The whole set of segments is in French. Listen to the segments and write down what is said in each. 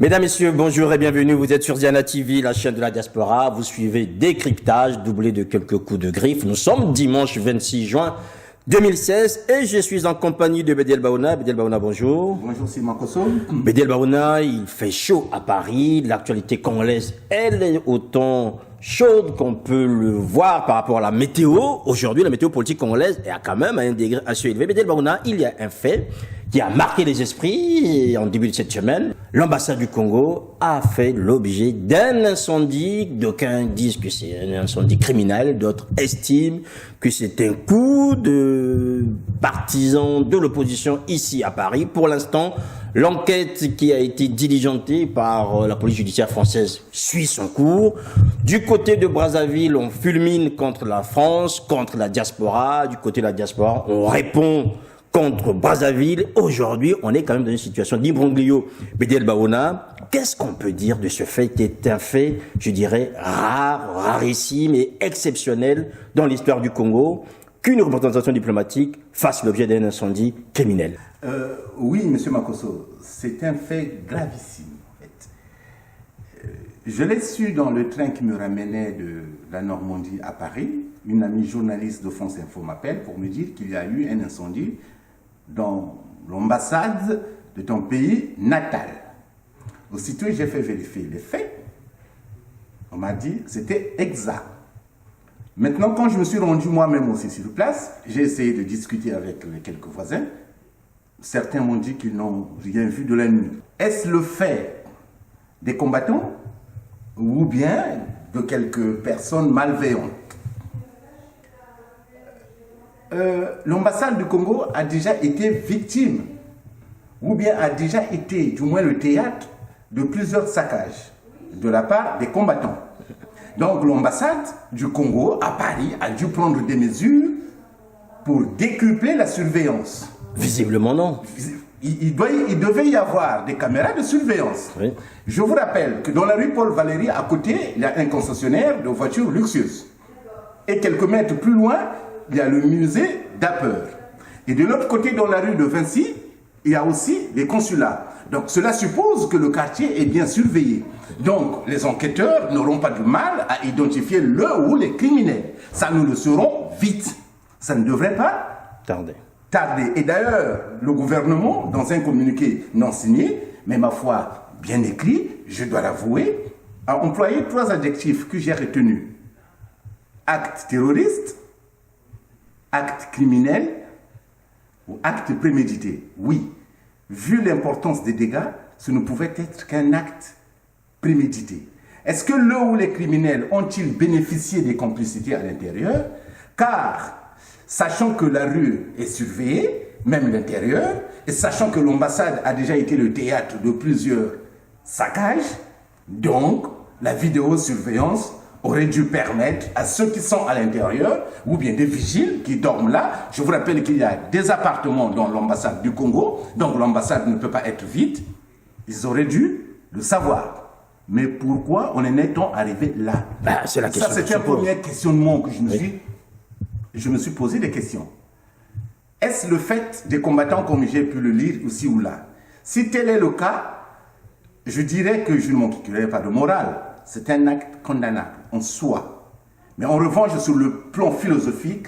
Mesdames, Messieurs, bonjour et bienvenue. Vous êtes sur Ziana TV, la chaîne de la diaspora. Vous suivez Décryptage, doublé de quelques coups de griffe. Nous sommes dimanche 26 juin 2016 et je suis en compagnie de Bédiel Baouna. Bédiel Baouna, bonjour. Bonjour, c'est Makoso. Bédiel Baouna, il fait chaud à Paris. L'actualité congolaise, elle est autant chaude qu'on peut le voir par rapport à la météo. Aujourd'hui, la météo politique congolaise est quand même à un degré assez élevé. Bédiel Baouna, il y a un fait qui a marqué les esprits en début de cette semaine. L'ambassade du Congo a fait l'objet d'un incendie. D'aucuns disent que c'est un incendie criminel, d'autres estiment que c'est un coup de partisans de l'opposition ici à Paris. Pour l'instant, l'enquête qui a été diligentée par la police judiciaire française suit son cours. Du côté de Brazzaville, on fulmine contre la France, contre la diaspora. Du côté de la diaspora, on répond contre Brazzaville. Aujourd'hui, on est quand même dans une situation d'imbroglio. Bédiel Baouna, qu'est-ce qu'on peut dire de ce fait qui est un fait, je dirais, rare, rarissime et exceptionnel dans l'histoire du Congo, qu'une représentation diplomatique fasse l'objet d'un incendie criminel? Oui, monsieur Makoso, c'est un fait gravissime, en fait. Je l'ai su dans le train qui me ramenait de la Normandie à Paris. Une amie journaliste de France Info m'appelle pour me dire qu'il y a eu un incendie dans l'ambassade de ton pays natal. Aussitôt, j'ai fait vérifier les faits. On m'a dit que c'était exact. Maintenant, quand je me suis rendu moi-même aussi sur place, j'ai essayé de discuter avec les quelques voisins. Certains m'ont dit qu'ils n'ont rien vu de la nuit. Est-ce le fait des combattants ou bien de quelques personnes malveillantes? L'ambassade du Congo a déjà été victime, ou bien a déjà été, du moins le théâtre, de plusieurs saccages de la part des combattants. Donc l'ambassade du Congo à Paris a dû prendre des mesures pour décupler la surveillance. Visiblement non. Il devait y avoir des caméras de surveillance. Oui. Je vous rappelle que dans la rue Paul Valéry, à côté, il y a un concessionnaire de voitures luxueuses. Et quelques mètres plus loin, il y a le musée d'Apeur. Et de l'autre côté, dans la rue de Vinci, il y a aussi les consulats. Donc cela suppose que le quartier est bien surveillé. Donc les enquêteurs n'auront pas de mal à identifier le ou les criminels. Ça, nous le saurons vite. Ça ne devrait pas tarder. Et d'ailleurs, le gouvernement, dans un communiqué non signé, mais ma foi bien écrit, je dois l'avouer, a employé 3 adjectifs que j'ai retenus. Acte terroriste, acte criminel ou acte prémédité. Oui, vu l'importance des dégâts, ce ne pouvait être qu'un acte prémédité. Est-ce que le ou les criminels ont-ils bénéficié des complicités à l'intérieur? Car, sachant que la rue est surveillée, même l'intérieur, et sachant que l'ambassade a déjà été le théâtre de plusieurs saccages, donc la vidéosurveillance aurait dû permettre à ceux qui sont à l'intérieur, ou bien des vigiles qui dorment là. Je vous rappelle qu'il y a des appartements dans l'ambassade du Congo, donc l'ambassade ne peut pas être vide. Ils auraient dû le savoir. Mais pourquoi on en est-on arrivé là? C'est la question. Ça, c'est un premier questionnement que je me suis posé des questions. Est-ce le fait des combattants, comme j'ai pu le lire ici ou là? Si tel est le cas, je dirais que je ne manquerai pas de morale. C'est un acte condamnable en soi. Mais en revanche, sur le plan philosophique,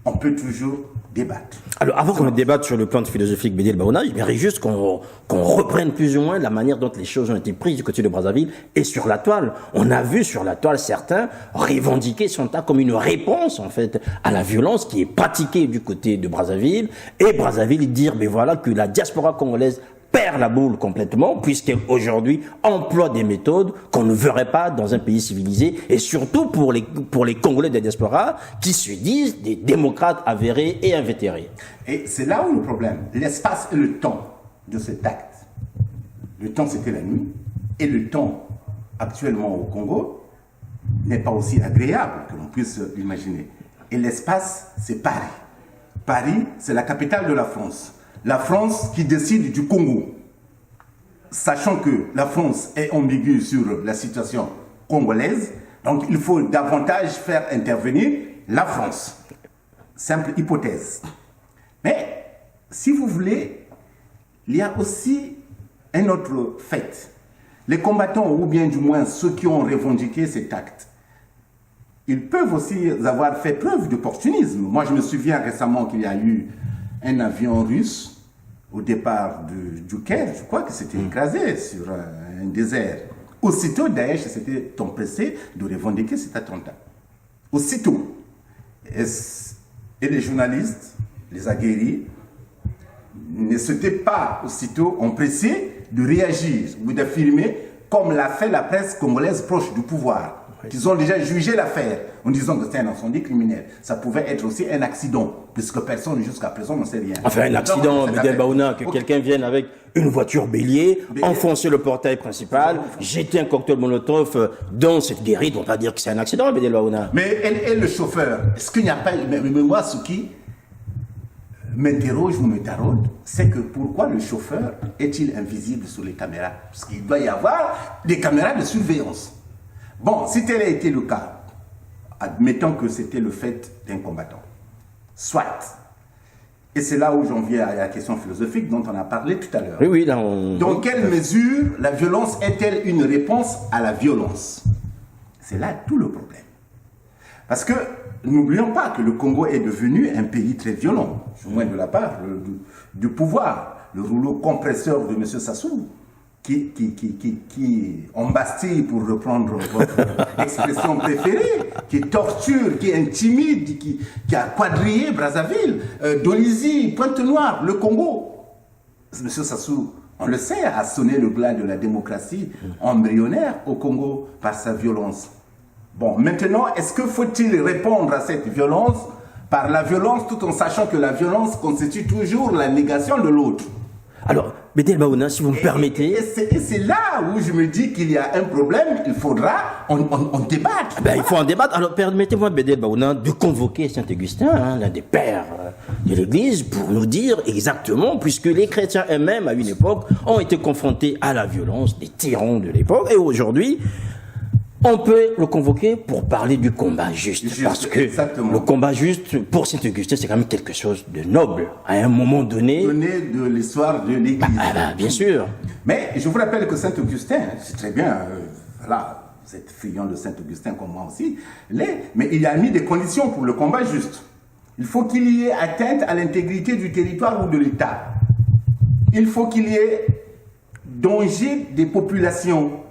on peut toujours débattre. Alors, avant qu'on débatte sur le plan philosophique, Bédiel Baouna, j'aimerais juste qu'on reprenne plus ou moins la manière dont les choses ont été prises du côté de Brazzaville et sur la toile. On a vu sur la toile certains revendiquer son tas comme une réponse, en fait, à la violence qui est pratiquée du côté de Brazzaville. Et Brazzaville dire, mais voilà, que la diaspora congolaise perd la boule complètement, puisqu'elle aujourd'hui emploie des méthodes qu'on ne verrait pas dans un pays civilisé, et surtout pour les Congolais de la diaspora, qui se disent des démocrates avérés et invétérés. Et c'est là où le problème, l'espace et le temps de cet acte. Le temps, c'était la nuit, et le temps, actuellement au Congo, n'est pas aussi agréable que l'on puisse l'imaginer. Et l'espace, c'est Paris. Paris, c'est la capitale de la France. La France qui décide du Congo, sachant que la France est ambiguë sur la situation congolaise, donc il faut davantage faire intervenir la France. Simple hypothèse. Mais, si vous voulez, il y a aussi un autre fait. Les combattants, ou bien du moins ceux qui ont revendiqué cet acte, ils peuvent aussi avoir fait preuve d'opportunisme. Moi, je me souviens récemment qu'il y a eu un avion russe au départ du Caire, je crois que c'était écrasé sur un désert. Aussitôt, Daesh s'était empressé de revendiquer cet attentat. Aussitôt. Et les journalistes, les aguerris, ne s'étaient pas aussitôt empressés de réagir ou d'affirmer, comme l'a fait la presse congolaise proche du pouvoir. Ils ont déjà jugé l'affaire en disant que c'est un incendie criminel. Ça pouvait être aussi un accident, puisque personne jusqu'à présent ne sait rien. Enfin, un accident, Bédel Baouna, que quelqu'un vienne avec une voiture bélier, enfoncer le portail principal, jeter un cocktail Molotov dans cette guérite, on ne va pas dire que c'est un accident, Bédel Baouna. Mais et le chauffeur, est-ce qu'il n'y a pas... Mais moi, ce qui m'interroge ou me taraude, c'est que pourquoi le chauffeur est-il invisible sur les caméras? Parce qu'il doit y avoir des caméras de surveillance. Bon, si tel a été le cas, admettons que c'était le fait d'un combattant. Soit. Et c'est là où j'en viens à la question philosophique dont on a parlé tout à l'heure. Oui, oui. Dans quelle mesure la violence est-elle une réponse à la violence? C'est là tout le problème. Parce que n'oublions pas que le Congo est devenu un pays très violent, au moins de la part du pouvoir. Le rouleau compresseur de M. Sassou, qui embastille, pour reprendre votre expression préférée, qui torture, qui intimide, qui a quadrillé Brazzaville, Dolisie, Pointe-Noire, le Congo. M. Sassou, on le sait, a sonné le glas de la démocratie embryonnaire au Congo par sa violence. Bon, maintenant, est-ce que faut-il répondre à cette violence par la violence, tout en sachant que la violence constitue toujours la négation de l'autre? Alors, Bédel Baouna, si vous me permettez... Et c'est là où je me dis qu'il y a un problème, il faudra en débattre. Ben, il faut en débattre. Alors, permettez-moi, Bédel Baouna, de convoquer Saint-Augustin, l'un des pères de l'Église, pour nous dire exactement, puisque les chrétiens eux-mêmes, à une époque, ont été confrontés à la violence des tyrans de l'époque, et aujourd'hui... On peut le convoquer pour parler du combat juste parce que exactement. Le combat juste, pour Saint-Augustin, c'est quand même quelque chose de noble, à un moment donné. Donné de l'histoire de l'Église. Bien sûr. Mais je vous rappelle que Saint-Augustin, c'est très bien, voilà, vous êtes friand de Saint-Augustin comme moi aussi, mais il a mis des conditions pour le combat juste. Il faut qu'il y ait atteinte à l'intégrité du territoire ou de l'État. Il faut qu'il y ait danger des populations.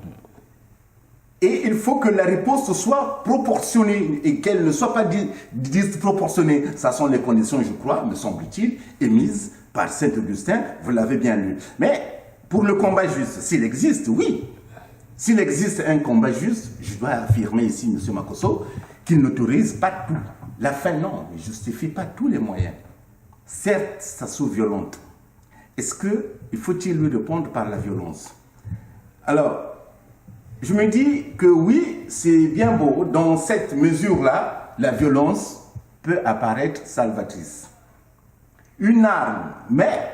Et il faut que la réponse soit proportionnée et qu'elle ne soit pas disproportionnée. Ce sont les conditions, je crois, me semble-t-il, émises par Saint-Augustin. Vous l'avez bien lu. Mais pour le combat juste, s'il existe, oui. S'il existe un combat juste, je dois affirmer ici, M. Makosso, qu'il n'autorise pas tout. La fin, non, ne justifie pas tous les moyens. Certes, ça soit violente. Est-ce qu'il faut-il lui répondre par la violence? Alors, je me dis que oui, c'est bien beau. Dans cette mesure-là, la violence peut apparaître salvatrice. Une arme, mais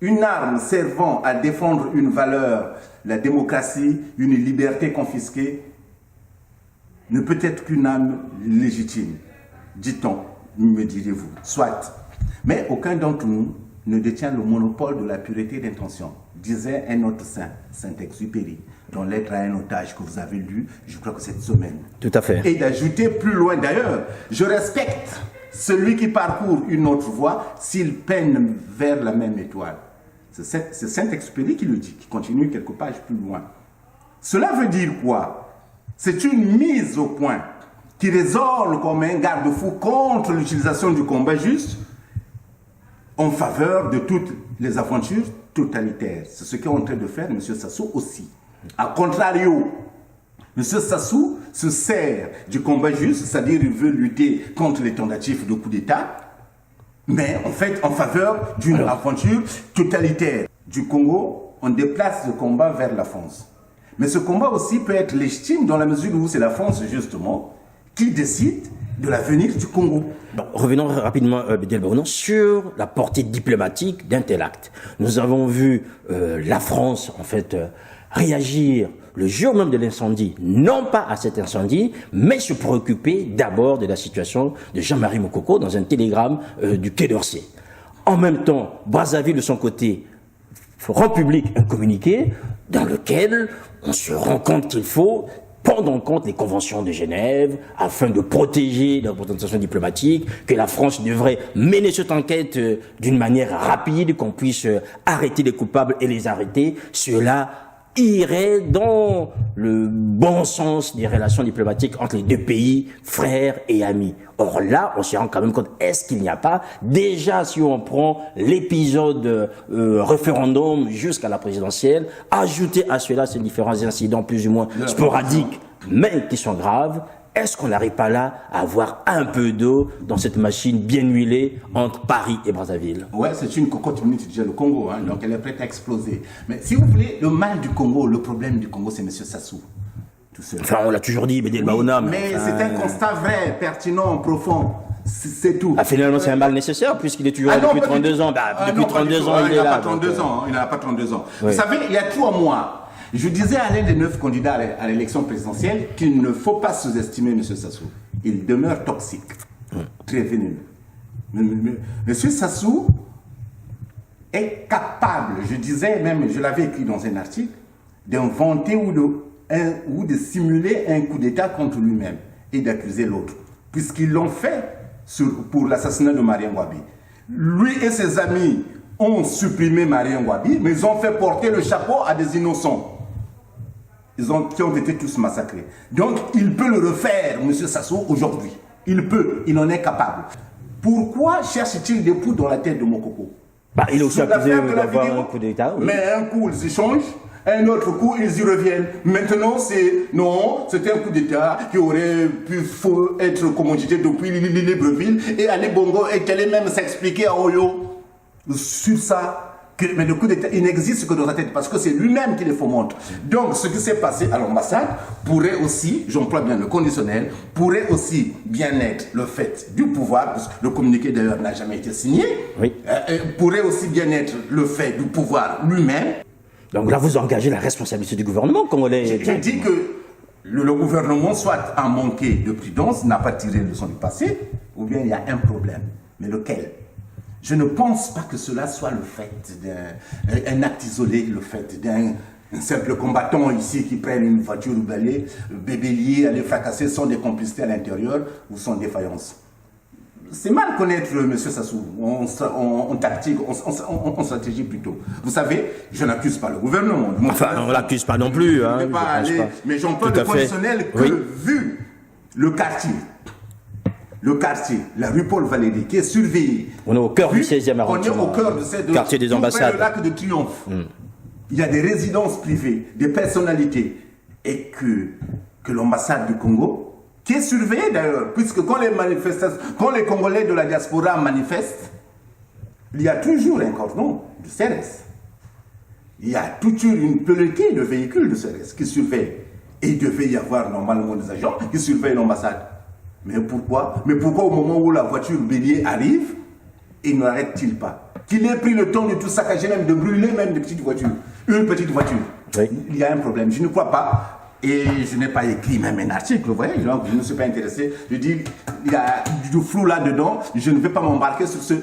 une arme servant à défendre une valeur, la démocratie, une liberté confisquée, ne peut être qu'une arme légitime, dit-on, me direz-vous. Soit. Mais aucun d'entre nous ne détient le monopole de la pureté d'intention, disait un autre saint, Saint-Exupéry, dans Lettre à un otage que vous avez lu, je crois que cette semaine. Tout à fait. Et d'ajouter plus loin, d'ailleurs, je respecte celui qui parcourt une autre voie s'il peine vers la même étoile. C'est Saint-Exupéry qui le dit, qui continue quelques pages plus loin. Cela veut dire quoi? C'est une mise au point qui résonne comme un garde-fou contre l'utilisation du combat juste en faveur de toutes les aventures totalitaires. C'est ce qu'est en train de faire M. Sassou aussi. A contrario, M. Sassou se sert du combat juste, c'est-à-dire il veut lutter contre les tentatives de coup d'État, mais en fait en faveur d'une aventure totalitaire. Du Congo, on déplace le combat vers la France. Mais ce combat aussi peut être légitime dans la mesure où c'est la France justement qui décide de l'avenir du Congo. Bon, revenons rapidement, Bédel Baouna, sur la portée diplomatique d'un tel acte. Nous avons vu la France, en fait, réagir le jour même de l'incendie, non pas à cet incendie, mais se préoccuper d'abord de la situation de Jean-Marie Mokoko dans un télégramme du Quai d'Orsay. En même temps, Brazzaville, de son côté, rend public un communiqué dans lequel on se rend compte qu'il faut prendre en compte les conventions de Genève afin de protéger la représentation diplomatique, que la France devrait mener cette enquête d'une manière rapide, qu'on puisse arrêter les coupables et les arrêter. Cela irait dans le bon sens des relations diplomatiques entre les deux pays, frères et amis. Or là, on se rend quand même compte, est-ce qu'il n'y a pas, déjà si on prend l'épisode référendum jusqu'à la présidentielle, ajouter à cela ces différents incidents plus ou moins sporadiques, mais qui sont graves, est-ce qu'on n'arrive pas là à avoir un peu d'eau dans cette machine bien huilée entre Paris et Brazzaville? Ouais, c'est une cocotte minute déjà le Congo, hein, donc elle est prête à exploser. Mais si vous voulez, le mal du Congo, le problème du Congo, c'est M. Sassou. Tout seul. Enfin, on l'a toujours dit, Bédel Baouna. Mais c'est un constat vrai, pertinent, profond. C'est tout. Ah, finalement, c'est un mal nécessaire puisqu'il est toujours là depuis 32 ans. Depuis 32 ans, il est là. Il n'a pas 32 ans. Vous savez, il y a 3 mois, je disais à l'un des 9 candidats à l'élection présidentielle qu'il ne faut pas sous-estimer M. Sassou. Il demeure toxique, très vénéneux. M. Sassou est capable, je disais même, je l'avais écrit dans un article, d'inventer ou de simuler un coup d'État contre lui-même et d'accuser l'autre, puisqu'ils l'ont fait pour l'assassinat de Marien Ngouabi. Lui et ses amis ont supprimé Marien Ngouabi, mais ils ont fait porter le chapeau à des innocents. Qui ont été tous massacrés. Donc, il peut le refaire, M. Sassou, aujourd'hui. Il peut, il en est capable. Pourquoi cherche-t-il des poux dans la tête de Mokoko? Il est aussi accusé d'avoir un coup d'État. Oui. Mais un coup, ils échangent. Un autre coup, ils y reviennent. Maintenant, c'était un coup d'État qui aurait pu être commandité depuis Libreville et aller Bongo et qu'elle allait même s'expliquer à Oyo sur ça. Mais le coup d'État, il n'existe que dans sa tête parce que c'est lui-même qui les fomente. Donc, ce qui s'est passé à l'ambassade pourrait aussi, j'emploie bien le conditionnel, pourrait aussi bien être le fait du pouvoir, parce que le communiqué d'ailleurs n'a jamais été signé, oui. Pourrait aussi bien être le fait du pouvoir lui-même. Donc là, vous engagez la responsabilité du gouvernement congolais. Je dis que le gouvernement soit a manqué de prudence, n'a pas tiré le leçon du passé, ou bien il y a un problème. Mais lequel? Je ne pense pas que cela soit le fait d'un acte isolé, le fait d'un simple combattant ici qui prenne une voiture ou bébélier, aller fracasser sans des complicités à l'intérieur ou sans défaillance. C'est mal connaître M. Sassou, en tactique, en stratégie plutôt. Vous savez, je n'accuse pas le gouvernement. Enfin, on ne l'accuse pas non plus. Hein, mais j'en parle de conditionnel que, vu le quartier, la rue Paul Valéry, qui est surveillée. On est au cœur du 16e arrondissement. On est au cœur de quartier des ambassades. Le lac de Triomphe. Il y a des résidences privées, des personnalités. Et que l'ambassade du Congo, qui est surveillée d'ailleurs, puisque quand les Congolais de la diaspora manifestent, il y a toujours un cordon de CRS. Il y a toujours une pelletée de véhicules de CRS qui surveillent. Et il devait y avoir normalement des agents qui surveillent l'ambassade. Mais pourquoi au moment où la voiture bélier arrive, il n'arrête-t-il pas? Qu'il ait pris le temps de tout saccager, même de brûler même des petites voitures. Une petite voiture. Oui. Il y a un problème. Je ne crois pas. Et je n'ai pas écrit même un article, vous voyez, donc je ne suis pas intéressé. Je dis, il y a du flou là-dedans. Je ne vais pas m'embarquer sur ce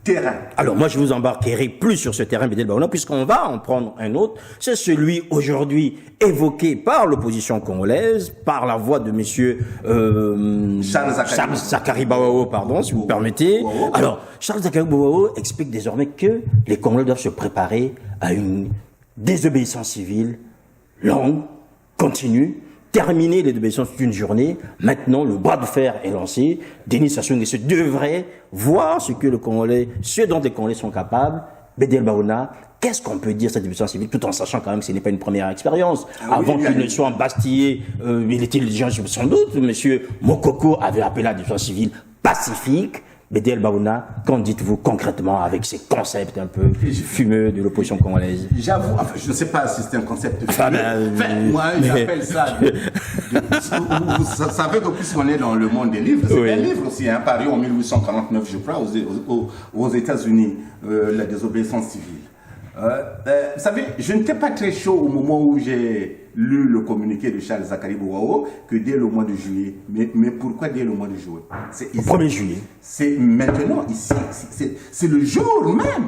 terrain. Alors moi je vous embarquerai plus sur ce terrain, Bédel Baouna, puisqu'on va en prendre un autre. C'est celui aujourd'hui évoqué par l'opposition congolaise, par la voix de monsieur Charles Zakari Bouao, pardon, si vous me permettez. Alors, Charles Zakari Bouao explique désormais que les Congolais doivent se préparer à une désobéissance civile longue, continue, terminer les désobéissances d'une journée. Maintenant, le bras de fer est lancé. Denis Sassou Nguesso devrait voir ce dont les Congolais sont capables. Bédel Baouna, qu'est-ce qu'on peut dire de cette désobéissance civile, tout en sachant quand même que ce n'est pas une première expérience. Avant qu'il ne soit embastillé, il était sans doute, monsieur Mokoko avait appelé la désobéissance civile pacifique. Bédel Baouna, qu'en dites-vous concrètement avec ces concepts un peu fumeux de l'opposition congolaise? J'avoue, je ne sais pas si c'est un concept fumeux. Moi, j'appelle ça... Vous savez que puisqu'on est dans le monde des livres, c'est un livre aussi, paru en 1849, je crois, aux États-Unis, la désobéissance civile. Vous savez, je n'étais pas très chaud au moment où j'ai lu le communiqué de Charles Zakari Bouao que dès le mois de juillet. Mais pourquoi dès le mois de juillet? C'est 1er juillet. C'est maintenant, ici. C'est le jour même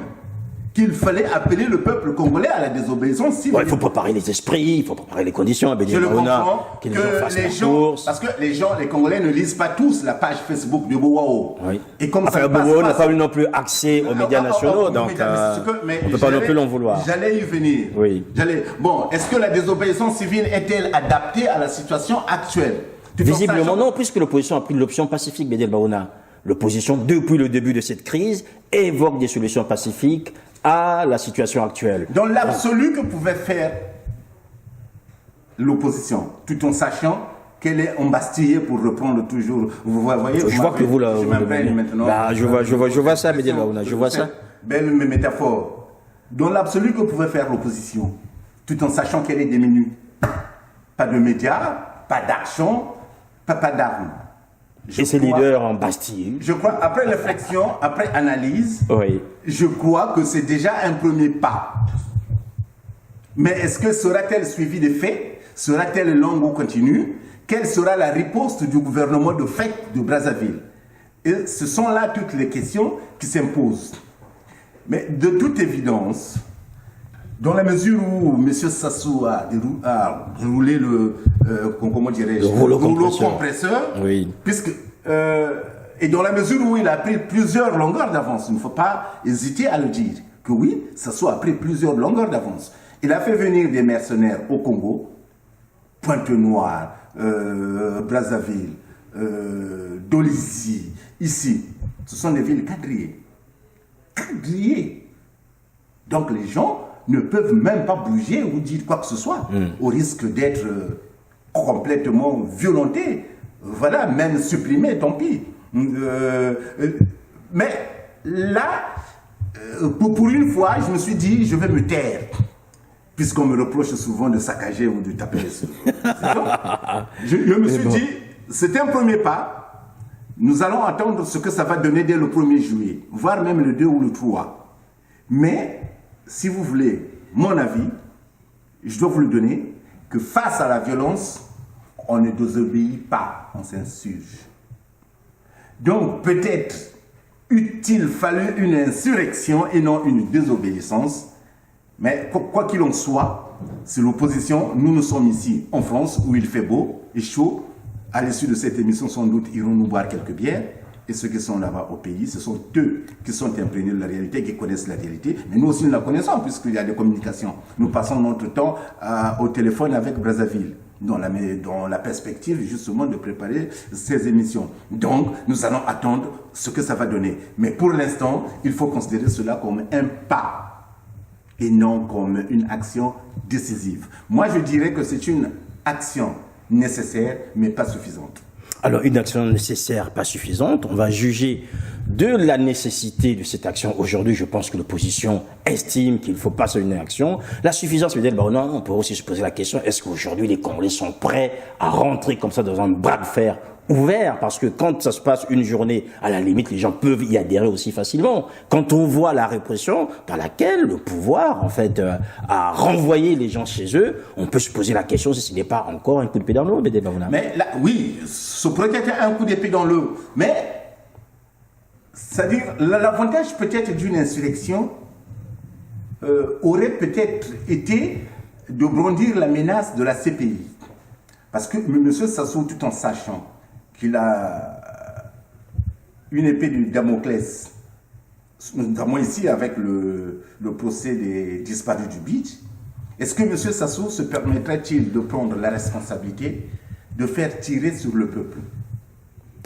qu'il fallait appeler le peuple congolais à la désobéissance civile. Ouais, il faut préparer les esprits, il faut préparer les conditions. Je le comprends, que les gens, parce que les Congolais ne lisent pas tous la page Facebook de Bouwao. Oui. Et comme enfin, Bouwao n'a pas eu non plus accès aux médias nationaux, donc on ne peut pas non plus l'en vouloir. J'allais y venir. Oui. Bon, est-ce que la désobéissance civile est-elle adaptée à la situation actuelle? Visiblement non, puisque l'opposition a pris l'option pacifique, Bédel Baouna. L'opposition, depuis le début de cette crise, évoque des solutions pacifiques à la situation actuelle. Dans l'absolu que pouvait faire l'opposition, tout en sachant qu'elle est embastillée, pour reprendre toujours. Vous voyez, je vois que vous là, je m'imprègne maintenant. Là, je vois ça, Bédel Baouna, je vois ça. Belle métaphore. Dans l'absolu que pouvait faire l'opposition, tout en sachant qu'elle est diminuée. Pas de médias, pas d'action, pas d'armes. Et ses leaders en Bastille. Je crois, après réflexion, après analyse, oui. Je crois que c'est déjà un premier pas. Mais est-ce que sera-t-elle suivie de faits? Sera-t-elle longue ou continue? Quelle sera la riposte du gouvernement de fait de Brazzaville? Et ce sont là toutes les questions qui s'imposent. Mais de toute évidence, dans la mesure où M. Sassou a roulé le rouleau compresseur, oui. Puisque, et dans la mesure où il a pris plusieurs longueurs d'avance, il ne faut pas hésiter à le dire, que oui, Sassou a pris plusieurs longueurs d'avance. Il a fait venir des mercenaires au Congo, Pointe-Noire, Brazzaville, Dolisie, ici. Ce sont des villes quadrillées. Quadrillées. Donc les gens ne peuvent même pas bouger ou dire quoi que ce soit, au risque d'être complètement violentés. Voilà, même supprimés, tant pis. Mais là, pour une fois, je me suis dit, je vais me taire. Puisqu'on me reproche souvent de saccager ou de taper les sous. Je me suis dit, c'est un premier pas. Nous allons attendre ce que ça va donner dès le 1er juillet, voire même le 2 ou le 3. Mais, si vous voulez mon avis, je dois vous le donner, que face à la violence, on ne désobéit pas, on s'insurge. Donc, peut-être eût-il fallu une insurrection et non une désobéissance. Mais quoi qu'il en soit, c'est l'opposition. Nous sommes ici en France où il fait beau et chaud. À l'issue de cette émission, sans doute, iront nous boire quelques bières. Et ceux qui sont là-bas au pays, ce sont eux qui sont imprégnés de la réalité, qui connaissent la réalité. Mais nous aussi, nous la connaissons puisqu'il y a des communications. Nous passons notre temps au téléphone avec Brazzaville, dans la perspective justement de préparer ces émissions. Donc, nous allons attendre ce que ça va donner. Mais pour l'instant, il faut considérer cela comme un pas et non comme une action décisive. Moi, je dirais que c'est une action nécessaire, mais pas suffisante. Alors, une action nécessaire, pas suffisante. On va juger de la nécessité de cette action. Aujourd'hui, je pense que l'opposition estime qu'il ne faut pas une action. La suffisance, peut-être, on peut aussi se poser la question, est-ce qu'aujourd'hui les Congolais sont prêts à rentrer comme ça dans un bras de fer ouvert? Parce que quand ça se passe une journée, à la limite, les gens peuvent y adhérer aussi facilement. Quand on voit la répression par laquelle le pouvoir, en fait, a renvoyé les gens chez eux, on peut se poser la question si ce n'est pas encore un coup de pied dans l'eau, Bédé Baouna. Mais là, oui, ce pourrait être un coup d'épée dans l'eau. Mais, c'est-à-dire, l'avantage peut-être d'une insurrection aurait peut-être été de brandir la menace de la CPI. Parce que M. Sassou, tout en sachant qu'il a une épée de Damoclès, notamment ici avec le procès des disparus du beach, est-ce que M. Sassou se permettrait-il de prendre la responsabilité de faire tirer sur le peuple?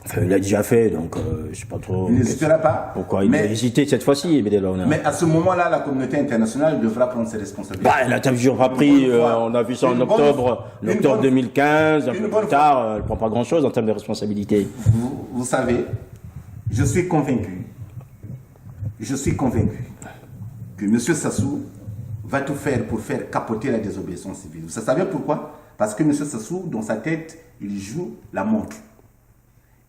Enfin, il l'a déjà fait, donc je ne sais pas trop. Il n'hésitera pas. Pourquoi il a hésité cette fois-ci? Mais à ce moment-là, la communauté internationale devra prendre ses responsabilités. Elle a toujours pris, on a vu ça en octobre 2015, un peu plus tard, elle ne prend pas grand-chose en termes de responsabilité. Vous savez, je suis convaincu que M. Sassou va tout faire pour faire capoter la désobéissance civile. Vous savez pourquoi? Parce que M. Sassou, dans sa tête, il joue la montre.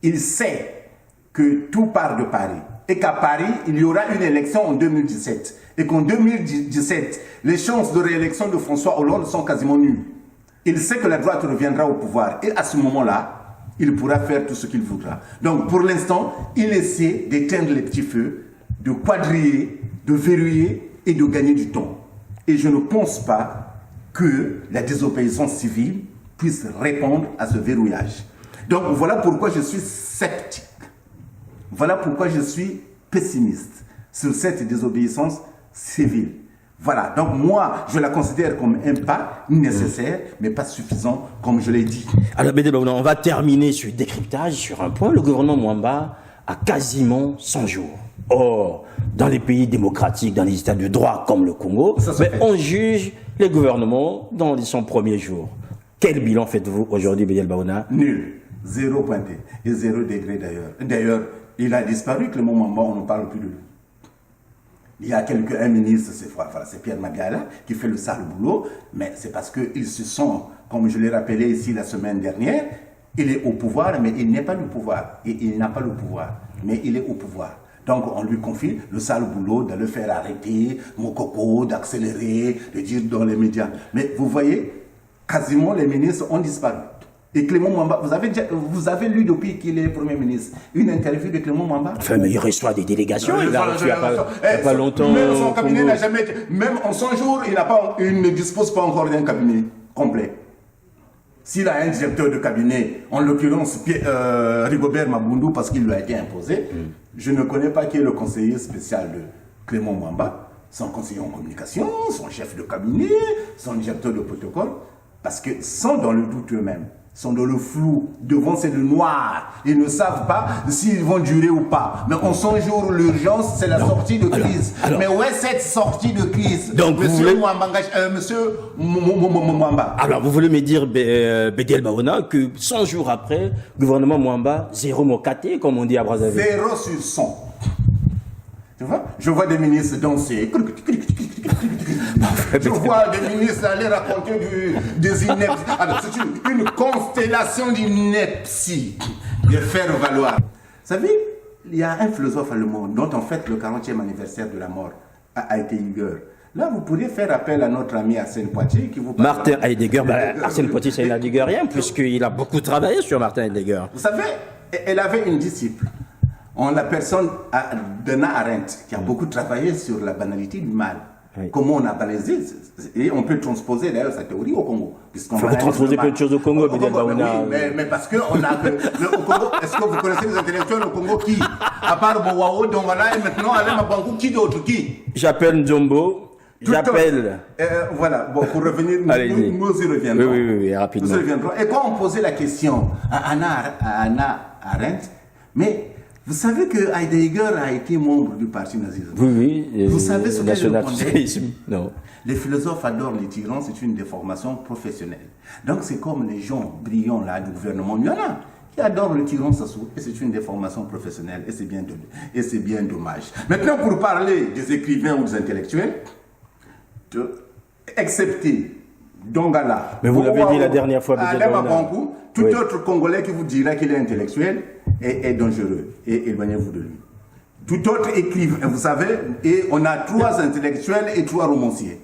Il sait que tout part de Paris et qu'à Paris, il y aura une élection en 2017 et qu'en 2017, les chances de réélection de François Hollande sont quasiment nulles. Il sait que la droite reviendra au pouvoir et à ce moment-là, il pourra faire tout ce qu'il voudra. Donc pour l'instant, il essaie d'éteindre les petits feux, de quadriller, de verrouiller et de gagner du temps. Et je ne pense pas que la désobéissance civile puisse répondre à ce verrouillage. Donc voilà pourquoi je suis sceptique. Voilà pourquoi je suis pessimiste sur cette désobéissance civile. Voilà, donc moi, je la considère comme un pas nécessaire, mais pas suffisant, comme je l'ai dit. Alors, on va terminer ce décryptage sur un point. Le gouvernement Mwamba a quasiment 100 jours. Or, dans les pays démocratiques, dans les États de droit comme le Congo, on juge les gouvernements dans les 100 premiers jours. Quel bilan faites-vous aujourd'hui, Bédiel Baouna? Nul. 0 pointé. Et 0 degré d'ailleurs. D'ailleurs, il a disparu, Clément Mwamba, on ne parle plus de lui. Il y a un ministre, c'est Pierre Magala, qui fait le sale boulot, mais c'est parce qu'ils se sont, comme je l'ai rappelé ici la semaine dernière, il est au pouvoir, mais il n'est pas le pouvoir. Et il n'a pas le pouvoir, mais il est au pouvoir. Donc on lui confie le sale boulot de le faire arrêter, Mokoko, d'accélérer, de dire dans les médias. Mais vous voyez, quasiment les ministres ont disparu. Et Clément Mwamba, vous avez lu depuis qu'il est Premier ministre une interview de Clément Mwamba? Enfin, mais il reçoit des délégations, il a reçu il n'y a pas longtemps. Même son cabinet n'a jamais été, même en 100 jours, il ne dispose pas encore d'un cabinet complet. S'il a un directeur de cabinet, en l'occurrence Rigobert Mabundu, parce qu'il lui a été imposé, je ne connais pas qui est le conseiller spécial de Clément Mwamba, son conseiller en communication, son chef de cabinet, son directeur de protocole, parce que sont dans le doute eux-mêmes. Sont dans le flou, devant c'est le noir. Ils ne savent pas s'ils vont durer ou pas. Mais en 100 jours, l'urgence, c'est la sortie de crise. Mais où est cette sortie de crise? Donc, Monsieur Mwamba. Alors, vous voulez me dire, Bédiel Baouna, que 100 jours après, le gouvernement Mwamba, 0 mokaté, comme on dit à Brazzaville. 0 sur 100. Tu vois? Je vois des ministres danser. Je vois des ministres aller raconter des inepties. Alors, c'est une constellation d'inepties de faire valoir. Vous savez, il y a un philosophe allemand dont en fait le 40e anniversaire de la mort a été Heidegger. Là, vous pourriez faire appel à notre ami Arsène Poitier qui vous parle. Martin Heidegger, Arsène Poitier, c'est un Heideggerien, puisqu'il a beaucoup travaillé sur Martin Heidegger. Vous savez, elle avait une disciple. En la personne d'Hannah Arendt, qui a beaucoup travaillé sur la banalité du mal. Oui. Comment on a banalisé, et on peut transposer d'ailleurs sa théorie au Congo. Il faut transposer plein de choses au Congo, mais parce qu'on a que. Au Congo, est-ce que vous connaissez les intellectuels au Congo qui, à part Bowao, Dongala et maintenant Alain Mabankou, qui d'autre qui? J'appelle Njombo. J'appelle. Voilà, bon, pour revenir, nous y reviendrons. Oui, rapidement. Nous y reviendrons. Et quand on posait la question à Hannah Arendt, mais. Vous savez que Heidegger a été membre du parti nazisme. Oui. Vous savez ce qu'elle répondait? Non. Les philosophes adorent les tyrans, c'est une déformation professionnelle. Donc c'est comme les gens brillants là du gouvernement, il y en a qui adorent le tyran Sassou, et c'est une déformation professionnelle, et c'est bien dommage. Maintenant, pour parler des écrivains ou des intellectuels, excepté Dongala, mais vous l'avez dit la dernière fois, tout autre Congolais qui vous dira qu'il est intellectuel est dangereux et éloignez-vous de lui. Tout autre écrivain, vous savez, et on a 3 intellectuels et 3 romanciers.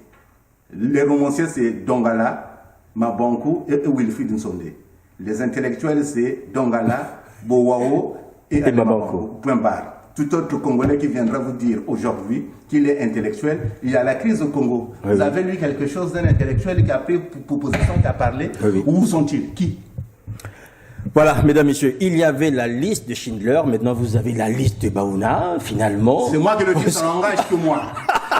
Les romanciers, c'est Dongala, Mabankou et Wilfried Nsondé. Les intellectuels, c'est Dongala, Bowao et Mabankou. Point barre. Tout autre Congolais qui viendra vous dire aujourd'hui qu'il est intellectuel, il y a la crise au Congo. Vous avez lu quelque chose d'un intellectuel qui a pris position, qui a parlé? Où sont-ils? Qui? Voilà, mesdames, messieurs, il y avait la liste de Schindler, maintenant vous avez la liste de Baouna, finalement. C'est moi qui le dis, ça n'engage que moi.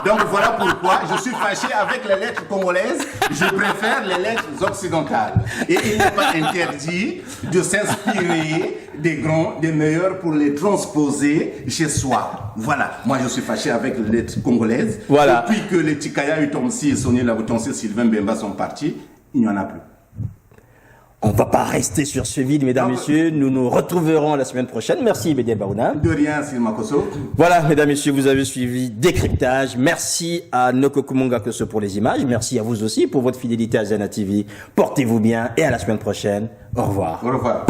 Donc voilà pourquoi je suis fâché avec les lettres congolaises, je préfère les lettres occidentales. Et il n'est pas interdit de s'inspirer des grands, des meilleurs pour les transposer chez soi. Voilà, moi je suis fâché avec les lettres congolaises. Voilà. Depuis que les Tikaya Utomsi et Sonia Laboutonsi et Sylvain Bemba sont partis, il n'y en a plus. On ne va pas rester sur ce vide, mesdames, messieurs. Nous nous retrouverons la semaine prochaine. Merci, Bédiel Baouna. De rien, Sylvain Kosso. Voilà, mesdames, messieurs, vous avez suivi Décryptage. Merci à Nokokumunga Kosso pour les images. Merci à vous aussi pour votre fidélité à Zena TV. Portez-vous bien et à la semaine prochaine. Au revoir. Au revoir.